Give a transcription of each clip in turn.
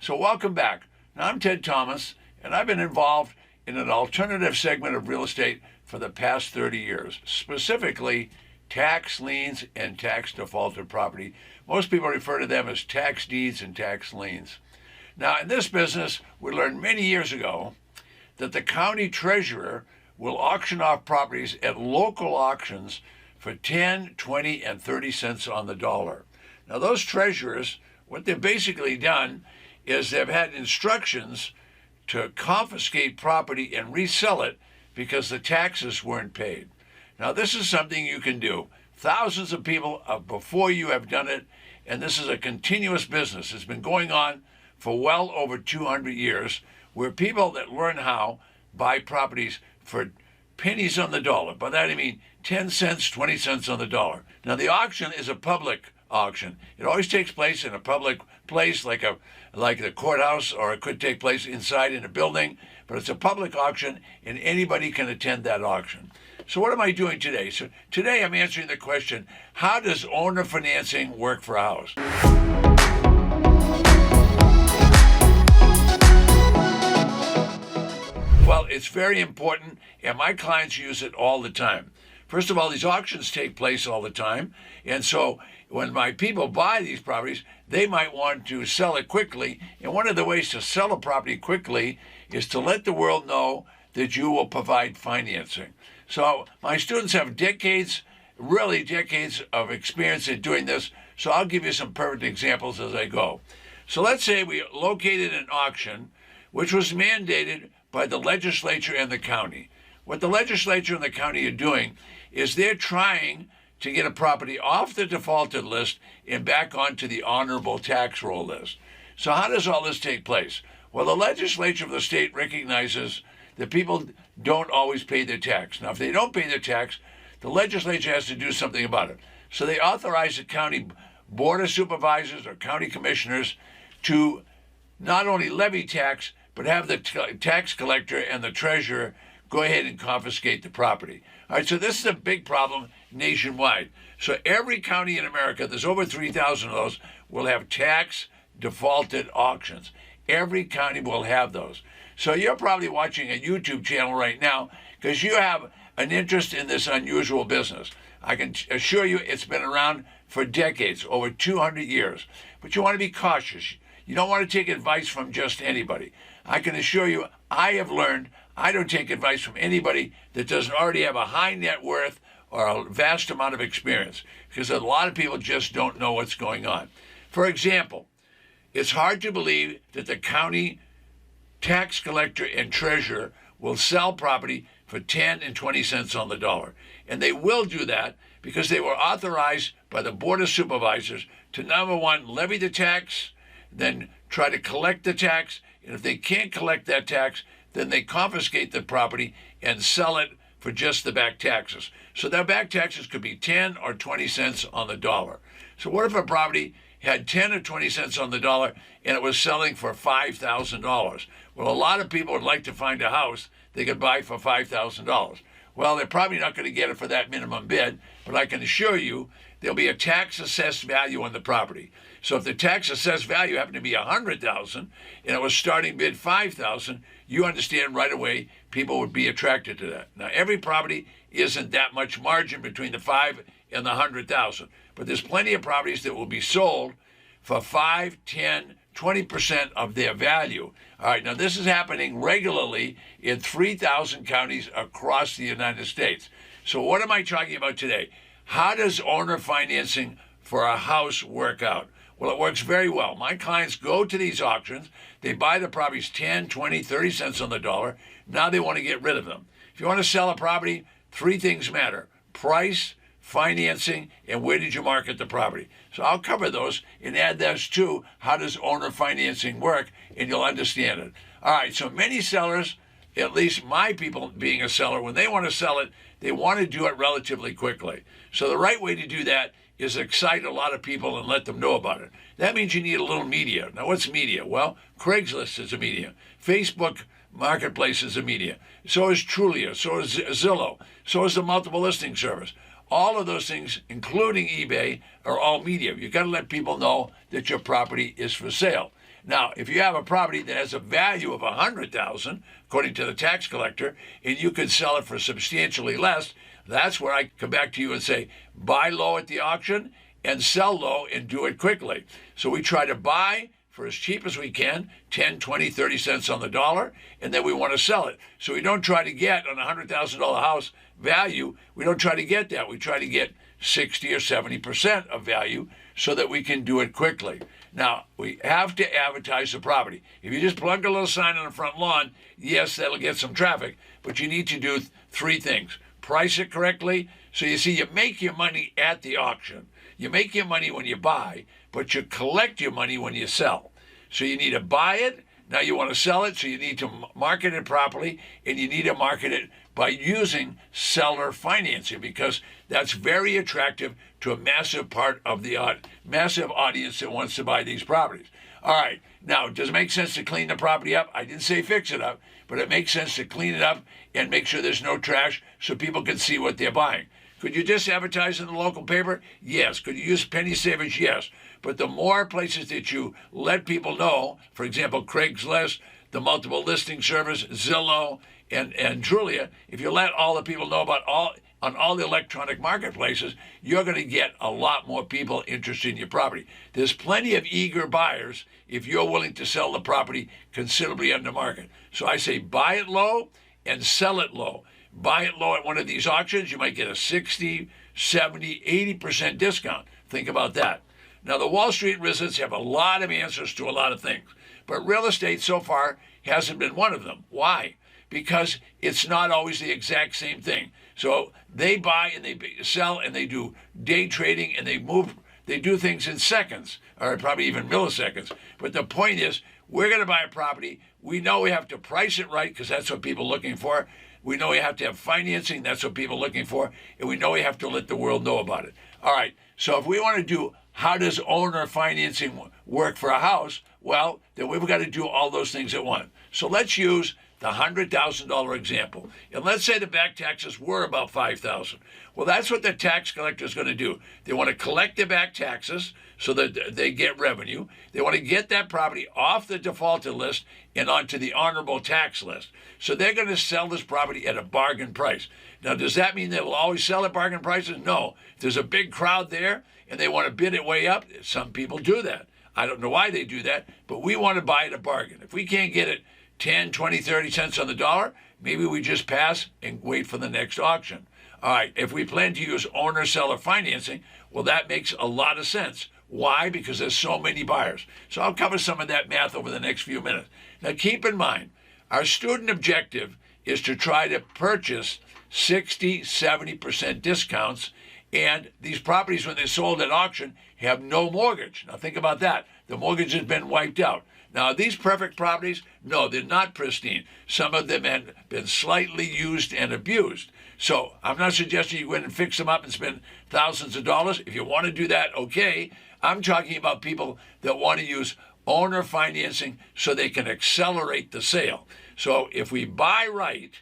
So welcome back. Now I'm Ted Thomas, and I've been involved in an alternative segment of real estate for the past 30 years, specifically tax liens and tax defaulted property. Most people refer to them as tax deeds and tax liens. Now, in this business, we learned many years ago that the county treasurer will auction off properties at local auctions for 10, 20, and 30 cents on the dollar. Now, those treasurers, what they've basically done is they've had instructions to confiscate property and resell it because the taxes weren't paid. Now, this is something you can do. Thousands of people before you have done it, and this is a continuous business. It's been going on for well over 200 years, where people that learn how buy properties for pennies on the dollar. By that I mean 10 cents, 20 cents on the dollar. Now, the auction is a public auction. It always takes place in a public place like the courthouse, or it could take place inside in a building, but it's a public auction and anybody can attend that auction. So what am I doing today? So today I'm answering the question, how does owner financing work for a house? Well, it's very important, and my clients use it all the time. First of all, these auctions take place all the time, and so when my people buy these properties, they might want to sell it quickly, and one of the ways to sell a property quickly is to let the world know that you will provide financing. So my students have decades, really decades of experience in doing this, so I'll give you some perfect examples as I go. So let's say we located an auction which was mandated by the legislature and the county. What the legislature and the county are doing is they're trying to get a property off the defaulted list and back onto the honorable tax roll list. So how does all this take place? Well, the legislature of the state recognizes that people don't always pay their tax. Now, if they don't pay their tax, the legislature has to do something about it. So they authorize the county board of supervisors or county commissioners to not only levy tax, but have the tax collector and the treasurer go ahead and confiscate the property. All right, so this is a big problem nationwide. So every county in America, there's over 3,000 of those, will have tax defaulted auctions. Every county will have those. So you're probably watching a YouTube channel right now because you have an interest in this unusual business. I can assure you it's been around for decades, over 200 years. But you want to be cautious. You don't want to take advice from just anybody. I can assure you, I have learned I don't take advice from anybody that doesn't already have a high net worth or a vast amount of experience, because a lot of people just don't know what's going on. For example, it's hard to believe that the county tax collector and treasurer will sell property for 10 and 20 cents on the dollar. And they will do that because they were authorized by the Board of Supervisors to, number one, levy the tax, then try to collect the tax, and if they can't collect that tax, then they confiscate the property and sell it for just the back taxes. So their back taxes could be 10 or 20 cents on the dollar. So what if a property had 10 or 20 cents on the dollar and it was selling for $5,000? Well, a lot of people would like to find a house they could buy for $5,000. Well, they're probably not going to get it for that minimum bid, but I can assure you there'll be a tax assessed value on the property. So if the tax assessed value happened to be $100,000 and it was starting bid $5,000, you understand right away people would be attracted to that. Now, every property isn't that much margin between the 5 and the 100,000, but there's plenty of properties that will be sold for 5, 10, 20% of their value. All right, now this is happening regularly in 3,000 counties across the United States. So what am I talking about today? How does owner financing for a house work out? Well, it works very well. My clients go to these auctions. They buy the properties 10, 20, 30 cents on the dollar. Now they want to get rid of them. If you want to sell a property, 3 things matter: price, financing, and where did you market the property. So I'll cover those and add those to how does owner financing work, and you'll understand it. All right, so many sellers, at least my people being a seller, when they want to sell it, they want to do it relatively quickly. So the right way to do that is excite a lot of people and let them know about it. That means you need a little media. Now, what's media? Well, Craigslist is a media. Facebook Marketplace is a media. So is Trulia. So is Zillow. So is the multiple listing service. All of those things, including eBay, are all media. You've got to let people know that your property is for sale. Now, if you have a property that has a value of $100,000, according to the tax collector, and you could sell it for substantially less, that's where I come back to you and say, buy low at the auction and sell low and do it quickly. So we try to buy for as cheap as we can, 10, 20, 30 cents on the dollar, and then we want to sell it. So we don't try to get on a $100,000 house value, we don't try to get that. We try to get 60 or 70% of value so that we can do it quickly. Now, we have to advertise the property. If you just plug a little sign on the front lawn, yes, that'll get some traffic, but you need to do three things. Price it correctly. So you see, you make your money at the auction. You make your money when you buy, but you collect your money when you sell. So you need to buy it. Now you want to sell it, so you need to market it properly, and you need to market it by using seller financing, because that's very attractive to a massive part of the massive audience that wants to buy these properties. All right, now, does it make sense to clean the property up? I didn't say fix it up, but it makes sense to clean it up and make sure there's no trash so people can see what they're buying. Could you just advertise in the local paper? Yes. Could you use penny savers? Yes. But the more places that you let people know, for example, Craigslist, the multiple listing service, Zillow, and Julia, if you let all the people know about on all the electronic marketplaces, you're going to get a lot more people interested in your property. There's plenty of eager buyers if you're willing to sell the property considerably under market. So I say buy it low and sell it low. Buy it low at one of these auctions, you might get a 60, 70, 80% discount. Think about that. Now, the Wall Street wizards have a lot of answers to a lot of things, but real estate so far hasn't been one of them. Why? Because it's not always the exact same thing. So they buy and they sell and they do day trading and they do things in seconds, or probably even milliseconds. But the point is, we're going to buy a property. We know we have to price it right because that's what people are looking for. We know we have to have financing. That's what people are looking for. And we know we have to let the world know about it. All right. So if we want to do how does owner financing work for a house, well, then we've got to do all those things at once. So let's use the $100,000 example. And let's say the back taxes were about $5,000. Well, that's what the tax collector is going to do. They want to collect the back taxes so that they get revenue. They want to get that property off the defaulted list and onto the honorable tax list. So they're going to sell this property at a bargain price. Now, does that mean they will always sell at bargain prices? No. If there's a big crowd there and they want to bid it way up, some people do that. I don't know why they do that, but we want to buy at a bargain. If we can't get it 10, 20, 30 cents on the dollar, maybe we just pass and wait for the next auction. All right, if we plan to use owner-seller financing, well, that makes a lot of sense. Why? Because there's so many buyers. So I'll cover some of that math over the next few minutes. Now, keep in mind, our student objective is to try to purchase 60, 70% discounts, and these properties, when they're sold at auction, have no mortgage. Now, think about that. The mortgage has been wiped out. Now, are these perfect properties? No, they're not pristine. Some of them have been slightly used and abused. So I'm not suggesting you go in and fix them up and spend thousands of dollars. If you want to do that, okay. I'm talking about people that want to use owner financing so they can accelerate the sale. So if we buy right,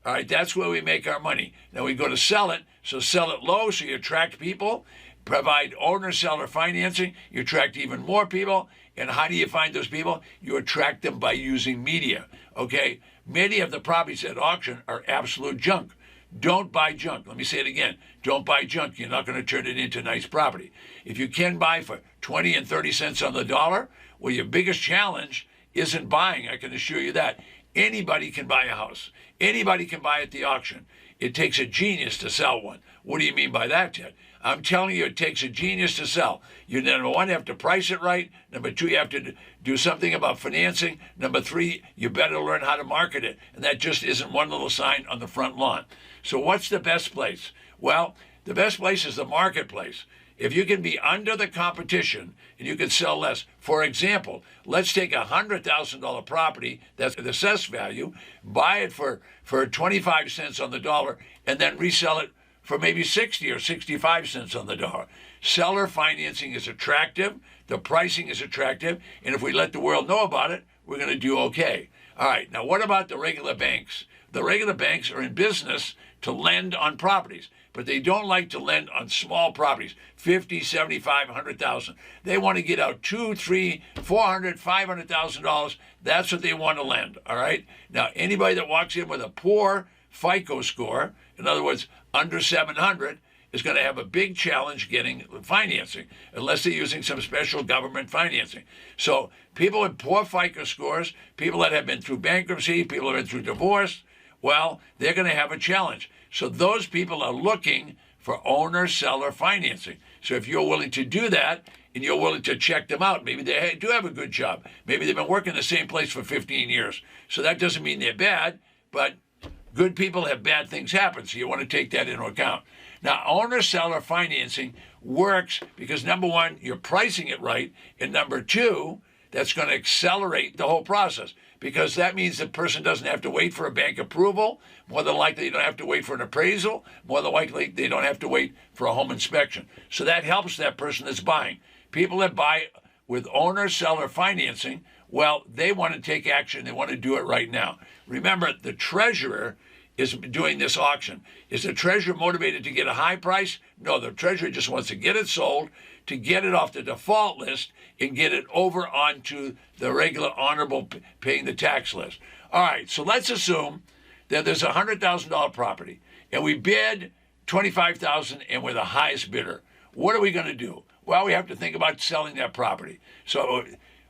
all right, that's where we make our money. Now we go to sell it, so sell it low so you attract people. Provide owner-seller financing, you attract even more people. And how do you find those people? You attract them by using media, okay? Many of the properties at auction are absolute junk. Don't buy junk. Let me say it again. Don't buy junk. You're not going to turn it into nice property. If you can buy for 20 and 30 cents on the dollar, well, your biggest challenge isn't buying, I can assure you that. Anybody can buy a house. Anybody can buy at the auction. It takes a genius to sell one. What do you mean by that, Ted? I'm telling you, it takes a genius to sell. You, number one, have to price it right. Number two, you have to do something about financing. Number three, you better learn how to market it. And that just isn't one little sign on the front lawn. So what's the best place? Well, the best place is the marketplace. If you can be under the competition and you can sell less. For example, let's take a $100,000 property, that's the assessed value, buy it for 25 cents on the dollar, and then resell it for maybe 60 or 65 cents on the dollar. Seller financing is attractive, the pricing is attractive, and if we let the world know about it, we're going to do okay. All right, now what about the regular banks? The regular banks are in business to lend on properties, but they don't like to lend on small properties, 50, 75, 100,000. They want to get out $200,000, $300,000, $400,000, $500,000. That's what they want to lend. All right. Now, anybody that walks in with a poor FICO score, in other words, under 700, is going to have a big challenge getting financing, unless they're using some special government financing. So people with poor FICO scores, people that have been through bankruptcy, people that have been through divorce, well, they're going to have a challenge. So those people are looking for owner-seller financing. So if you're willing to do that and you're willing to check them out, maybe they do have a good job. Maybe they've been working the same place for 15 years. So that doesn't mean they're bad, but good people have bad things happen. So you want to take that into account. Now, owner-seller financing works because, number one, you're pricing it right, and number two, that's going to accelerate the whole process, because that means the person doesn't have to wait for a bank approval. More than likely, you don't have to wait for an appraisal. More than likely, they don't have to wait for a home inspection. So that helps that person that's buying. People that buy with owner-seller financing, well, they want to take action. They want to do it right now. Remember, the treasurer is doing this auction. Is the treasurer motivated to get a high price? No, the treasurer just wants to get it sold, to get it off the default list, and get it over onto the regular honorable paying the tax list. All right, so let's assume that there's a $100,000 property, and we bid $25,000, and we're the highest bidder. What are we going to do? Well, we have to think about selling that property. So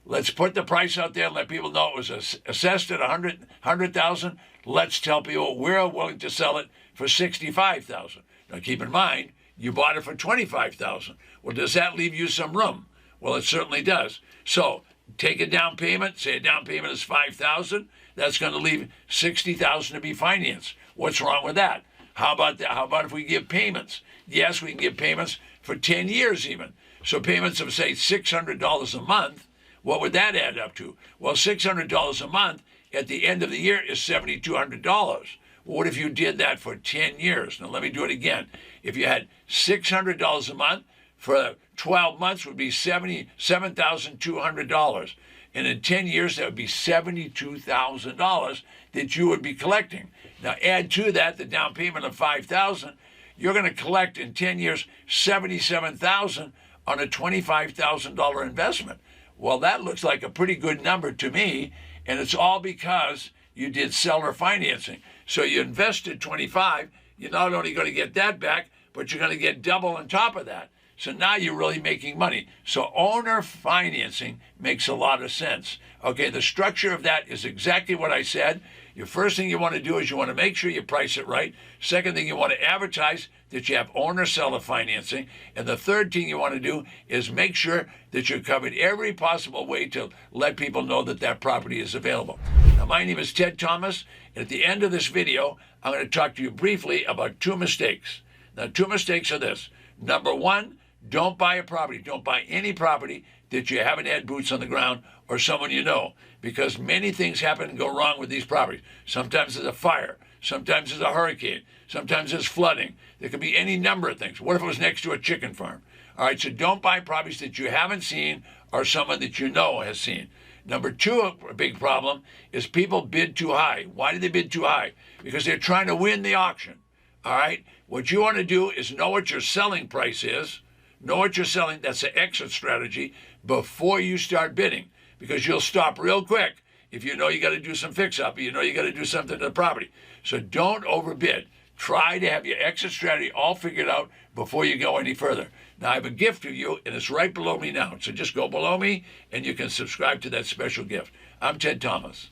let's put the price out there and let people know it was assessed at $100,000. Let's tell people we're willing to sell it for $65,000. Now, keep in mind, you bought it for $25,000. Well, does that leave you some room? Well, it certainly does. So take a down payment. Say a down payment is $5,000. That's going to leave $60,000 to be financed. What's wrong with that? How about that? How about if we give payments? Yes, we can give payments for 10 years even. So payments of, say, $600 a month. What would that add up to? Well, $600 a month at the end of the year is $7,200. Well, what if you did that for 10 years? Now, let me do it again. If you had $600 a month for 12 months, would be $7,200. And in 10 years, that would be $72,000 that you would be collecting. Now, add to that the down payment of $5,000. You're going to collect in 10 years $77,000 on a $25,000 investment. Well, that looks like a pretty good number to me, and it's all because you did seller financing. So you invested $25,000, you're not only going to get that back, but you're going to get double on top of that. So now you're really making money. So owner financing makes a lot of sense. Okay, the structure of that is exactly what I said. Your first thing you want to do is you want to make sure you price it right. Second thing, you want to advertise that you have owner-seller financing. And the third thing you want to do is make sure that you're covered every possible way to let people know that that property is available. Now, my name is Ted Thomas, and at the end of this video, I'm going to talk to you briefly about two mistakes. Now, two mistakes are this. Number one, don't buy a property. Don't buy any property that you haven't had boots on the ground or someone you know, because many things happen and go wrong with these properties. Sometimes there's a fire. Sometimes there's a hurricane. Sometimes there's flooding. There could be any number of things. What if it was next to a chicken farm? All right, so don't buy properties that you haven't seen or someone that you know has seen. Number two, a big problem is people bid too high. Why do they bid too high? Because they're trying to win the auction. All right, what you want to do is know what your selling price is. Know what you're selling. That's the exit strategy before you start bidding, because you'll stop real quick if you know you got to do some fix-up, you know you got to do something to the property. So don't overbid. Try to have your exit strategy all figured out before you go any further. Now, I have a gift for you, and it's right below me now. So just go below me, and you can subscribe to that special gift. I'm Ted Thomas.